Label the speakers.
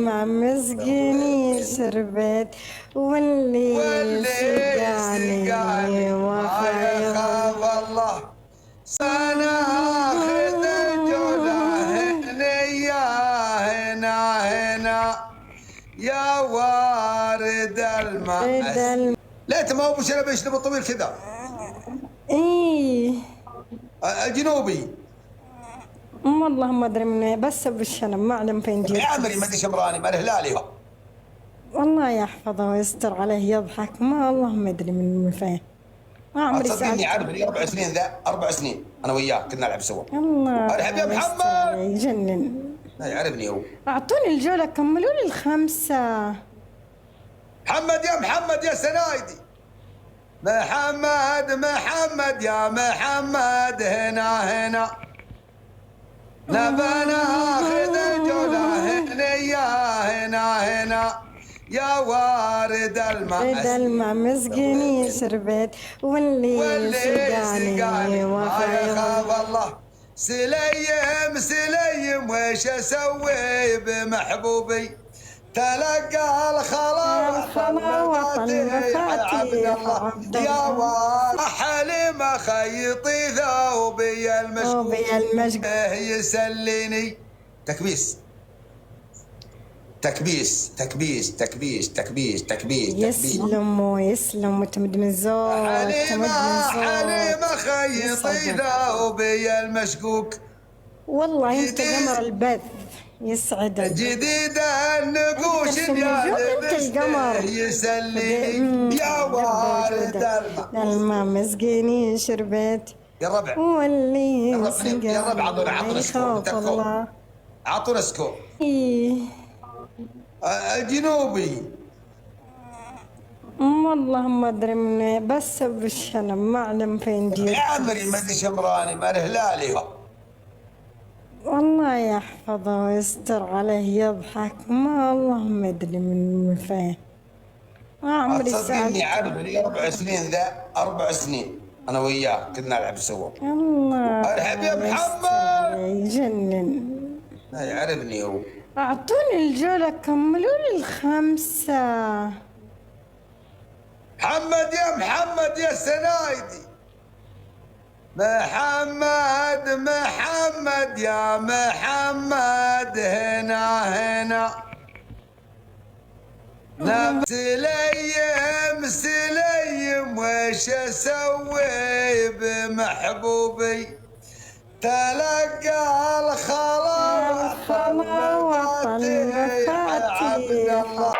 Speaker 1: دلمع مسقيني شربت واللي سقاني وفا
Speaker 2: يخاف الله انا اخذ جوله هنا يا وارد الماء. ليت ما هو ابو شنب يشرب الطويل كذا.
Speaker 1: ايه
Speaker 2: الجنوبي
Speaker 1: والله ما ادري منه، بس ابو الشنب ما اعلم فين جيت.
Speaker 2: يا عمري ما ادري شمراني ما الهلالي هو.
Speaker 1: والله يحفظه ويستر عليه يضحك، ما والله ما ادري من فين. ما عمري سألت.
Speaker 2: تصدقني عارف لي 4 سنين ذا 4 سنين انا وياه كنا نلعب سوا.
Speaker 1: الله
Speaker 2: ارحب يا محمد.
Speaker 1: يجنن.
Speaker 2: لا يعرفني هو.
Speaker 1: اعطوني الجولة كملوا لي الخمسة.
Speaker 2: محمد يا محمد يا سنايدي. محمد يا محمد هنا نبى ناخذ الجولة هنا يا وارد
Speaker 1: الماء مسقيني شربت واللي سقاني وفا
Speaker 2: يخاف الله. سليم وش اسوي بمحبوبي تلقى الخلاوة عبد الله يا حليمة خيطي ثوبي المشقوق يسليني. تكبيس.
Speaker 1: يسلم وتمد من زور.
Speaker 2: حليمة خيطي ثوبي المشقوق.
Speaker 1: والله انت قمر البث يسعدك.
Speaker 2: جديد النقوش يا القمر يسليني يا وارد
Speaker 1: الماء مسقيني شربت
Speaker 2: يا الربع.
Speaker 1: واللي
Speaker 2: يا الربع عطونا سكو. عطونا سكو. الجنوبي
Speaker 1: والله ما ادري منه، بس بالشنب ما اعلم فين جيت.
Speaker 2: يا عمري ما ادري شمراني ما الهلالي هو.
Speaker 1: والله يحفظه ويستر عليه يضحك، ما والله ما ادري من فين. ما عمري سألت.
Speaker 2: تصدقني عارف لي 4 سنين ذا 4 سنين انا وياه كنا نلعب سوا.
Speaker 1: الله
Speaker 2: ارحب يا محمد.
Speaker 1: يجنن.
Speaker 2: لا يعرفني هو.
Speaker 1: اعطوني الجولة كملوا لي الخمسة.
Speaker 2: محمد يا سنايدي. محمد يا محمد هنا سليم وش اسوي بمحبوبي تلقى الخلاوة عبد الله